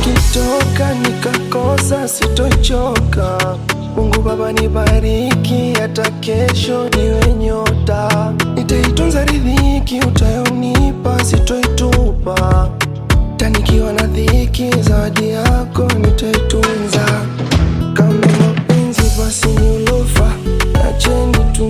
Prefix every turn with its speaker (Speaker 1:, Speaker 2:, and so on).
Speaker 1: nikitoka nikakosa sitochoka. Mungu Baba nibariki, hata kesho niwe nyota. Nitaitunza riziki utayonipa, sitoitupa. Tanikiwa na dhiki, zawadi yako nitaitunza. Kama mapenzi basi ni ulofa, acheni tu